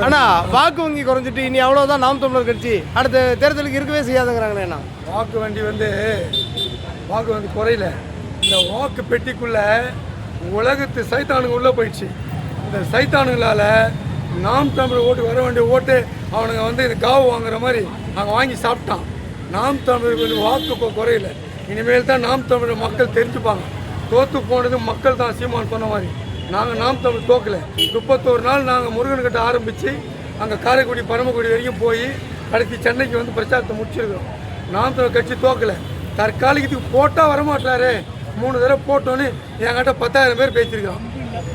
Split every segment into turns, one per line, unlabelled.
ஆனால் வாக்கு வங்கி குறைஞ்சிட்டு இனி அவ்வளோதான் நாம் தமிழர் கட்சி அடுத்த தேர்தலுக்கு இருக்கவே செய்யாதுங்கிறாங்கண்ணா.
வாக்கு வங்கி குறையில. இந்த வாக்கு பெட்டிக்குள்ள உலகத்து சைத்தானுங்க உள்ளே போயிடுச்சு. இந்த சைத்தானுங்களால் நாம் தமிழர் ஓட்டு வர வேண்டிய ஓட்டு அவனுங்க இந்த காவு வாங்குற மாதிரி அங்கே வாங்கி சாப்பிட்டான். நாம் தமிழர் வாக்கு குறையில. இனிமேல் தான் நாம் தமிழர் மக்கள் தெரிஞ்சுப்பாங்க. தோற்று போனது மக்கள் தான். சீமான் சொன்ன மாதிரி நாங்கள் நாம் தமிழ் தோக்கலை. 31 நாள் நாங்கள் முருகன்கிட்ட ஆரம்பித்து அங்கே காரைக்குடி பரமக்குடி வரைக்கும் போய் கடைசி சென்னைக்கு பிரச்சாரத்தை முடிச்சிருக்கிறோம். நாம் தமிழ் கட்சி தோக்கலை. தற்காலிகத்துக்கு போட்டால் வரமாட்டாரு. 3 தடவை போட்டோன்னு என்கிட்ட 10,000 பேர் பேசியிருக்கான்.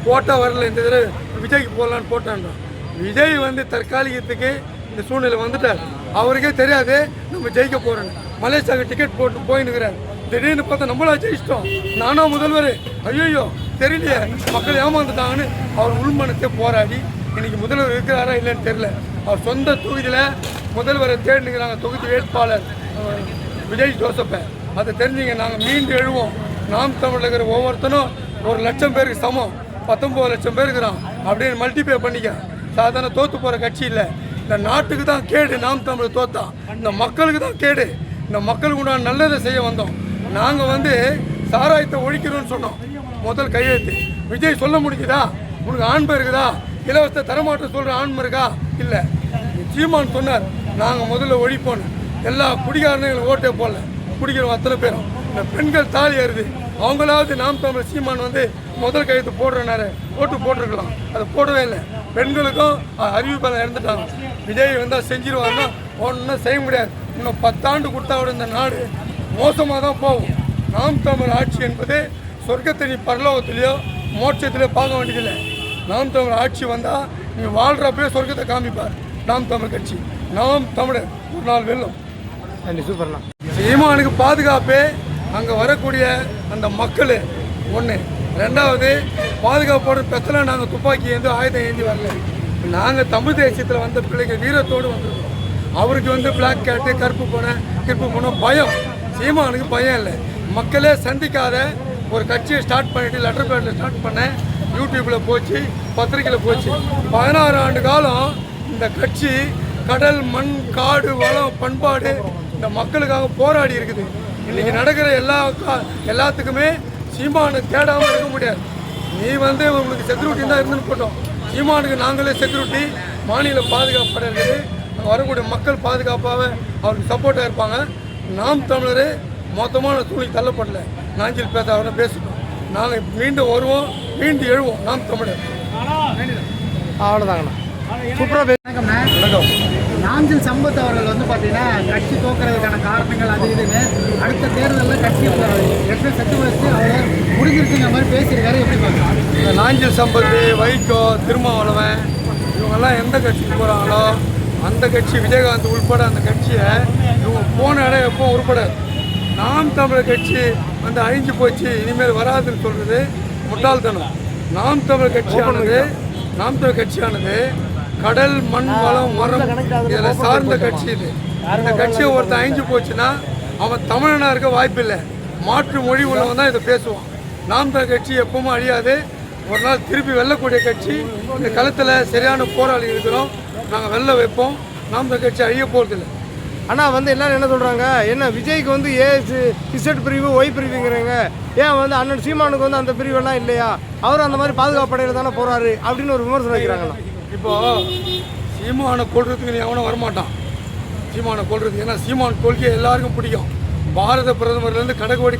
போட்டால் வரல, இந்த தடவை விஜய்க்கு போடலான்னு போட்டான்றான். விஜய் தற்காலிகத்துக்கு இந்த சூழ்நிலை வந்துட்டார். அவருக்கே தெரியாது நம்ம ஜெயிக்க போகிறோன்னு. மலேசியாவுக்கு டிக்கெட் போட்டு போயின்னுக்கிறார். திடீர்னு பார்த்தா நம்மளா ஜெயிச்சிட்டோம், நானா முதல்வர், ஐயோ தெரியலையே மக்கள் ஏமாந்துட்டாங்கன்னு அவர் உள்மனத்தை போராடி இன்னைக்கு முதல்வர் இருக்கிறாரா இல்லைன்னு தெரியல. அவர் சொந்த தொகுதியில் முதல்வரை தேடினுக்கிறாங்க. தொகுதி வேட்பாளர் விஜய் ஜோசப்பை. அதை தெரிஞ்சுங்க. நாங்கள் மீண்டு எழுவோம். நாம் தமிழில் இருக்கிற ஒவ்வொருத்தனும் 1,00,000 பேருக்கு சமம். 19 லட்சம் பேர் இருக்கிறான் அப்படின்னு மல்டிப்ளை பண்ணிக்க. சாதாரண தோற்று போகிற கட்சி இல்லை. இந்த நாட்டுக்கு தான் கேடு. நாம் தமிழ் தோத்தா இந்த மக்களுக்கு தான் கேடு. இந்த மக்களுக்கு உண்டான நல்லதை செய்ய வந்தோம். நாங்கள் சாராயத்தை ஒழிக்கிறோன்னு சொன்னோம். முதல் கையெழுத்து விஜய் சொல்ல முடியுதா? உனக்கு ஆண்மை இருக்குதா? இலவச தரமாற்றம் சொல்கிற ஆண்மை இருக்கா? இல்லை. சீமான் சொன்னார் நாங்கள் முதல்ல ஒழிப்போன்னு. எல்லா குடிகாரனுங்களும் ஓட்டே போடல. குடிக்கிறோம் அத்தனை பேரும். இந்த பெண்கள் தாலி ஏறுது. அவங்களாவது நாம் தமிழ் சீமான் முதல் கையெழுத்து போடுறனாரு ஓட்டு போட்டிருக்கலாம். அதை போடவே இல்லை. பெண்களுக்கும் அறிவிப்பெல்லாம் இறந்துட்டாங்க. விஜய் வந்தால் செஞ்சிருவாங்கன்னா ஒன்றும் செய்ய முடியாது. இன்னும் 10 ஆண்டு கொடுத்தா விட இந்த நாடு மோசமாக தான் போகும். நாம் தமிழ் ஆட்சி என்பது சொர்க்கத்தை நீ பரலோகத்திலையோ மோட்சத்திலையோ பார்க்க வேண்டியதில்லை. நாம் தமிழ் ஆட்சி வந்தால் நீ வாழ்கிறப்பே சொர்க்கத்தை காமிப்பார் நாம் தமிழ் கட்சி. நாம் தமிழர் ஒரு நாள் வெல்லும்.
நன்றி. சூப்பர்ண்ணா.
சீமானுக்கு பாதுகாப்பே அங்கே வரக்கூடிய அந்த மக்கள் ஒன்று. 2வது பாதுகாப்போட பிரச்சனை. நாங்கள் துப்பாக்கி ஆயுதம் ஏந்தி வரல. நாங்கள் தமிழ் தேசியத்தில் வந்த பிள்ளைங்க வீரத்தோடு வந்திருக்கோம். அவருக்கு பிளாக் கேட்டு கருப்பு போன பயம். சீமானுக்கு பயம் இல்லை. மக்களே சந்திக்காத ஒரு கட்சியை ஸ்டார்ட் பண்ணிட்டு லெட்டர் பேடில் ஸ்டார்ட் பண்ணேன். யூடியூப்பில் போச்சு, பத்திரிக்கையில் போச்சு. 16 ஆண்டு காலம் இந்த கட்சி கடல், மண், காடு, வளம், பண்பாடு இந்த மக்களுக்காக போராடி இருக்குது. இன்றைக்கி நடக்கிற எல்லாத்துக்குமே சீமானு தேடாமல் இருக்க முடியாது. நீ உங்களுக்கு செக்யூரிட்டி தான் இருந்துன்னு போட்டோம். சீமானுக்கு நாங்களே செக்யூரிட்டி. மாநில பாதுகாப்பு படை இருக்குது. வரக்கூடிய மக்கள் பாதுகாப்பாக அவருக்கு சப்போர்ட்டாக இருப்பாங்க. நாம் தமிழர் மொத்தமான சூழ்நிலை தள்ளப்படல. நாஞ்சில் பேச அவரை பேசிட்டோம். நாங்கள் மீண்டும் வருவோம், மீண்டும் எழுவோம். நாம் தமிழர்.
அவ்வளோதாங்கண்ணா. சூப்பராக
வணக்கம். நாஞ்சில் சம்பத் அவர்கள் பார்த்தீங்கன்னா கட்சி தோக்கிறதுக்கான காரணங்கள் அது இதுன்னு அடுத்த தேர்தலில் கட்சி செட்டு வச்சு அவர் முடிஞ்சிருச்சுங்கிற மாதிரி பேசியிருக்காரு. எப்படி பார்க்கலாம்?
இந்த நாஞ்சில் சம்பத், வைகோ, திருமாவளவன் இவங்கெல்லாம் எந்த கட்சிக்கு போகிறாங்களோ அந்த கட்சி, விஜயகாந்த் உள்பட அந்த கட்சியை இவங்க போன இடம் எப்போ உருப்படாது. நாம் தமிழர் கட்சி அழிஞ்சு போச்சு, இனிமேல் வராதுன்னு சொல்கிறது முட்டாள்தனம். நாம் தமிழ் கட்சியானது கடல், மண், வளம், மரம் இதில் சார்ந்த கட்சி. இது இந்த கட்சியை ஒருத்தர் அழிஞ்சு போச்சுன்னா அவன் தமிழனாக இருக்க வாய்ப்பில்லை. மாற்று மொழி உள்ளவன் தான் இதை பேசுவான். நாம் தமிழ் கட்சி எப்பவுமே அழியாது. ஒரு நாள் திருப்பி வெல்லக்கூடிய கட்சி. இந்த களத்தில் சரியான போராளி இருக்கிறோம். நாங்கள் வெல்ல வைப்போம். நாம் தமிழ் கட்சி அழிய போகிறதில்லை.
ஆனால் எல்லாரும் என்ன சொல்கிறாங்க, என்ன விஜய்க்கு இசட் பிரிவு, ஒய் பிரிவுங்கிறாங்க. ஏன் அண்ணன் சீமானுக்கு அந்த பிரிவெல்லாம் இல்லையா? அவரும் அந்த மாதிரி பாதுகாப்பு படையில் தானே போகிறாரு அப்படின்னு ஒரு விமர்சனம் வைக்கிறாங்கண்ணா.
இப்போது சீமானை கொள்றதுக்கு நீ எவனும் வரமாட்டான். சீமானை கொள்றதுக்கு. ஏன்னா சீமான் கொள்கை எல்லாருக்கும் பிடிக்கும். பாரத பிரதமர்லேருந்து கடைக்கோடி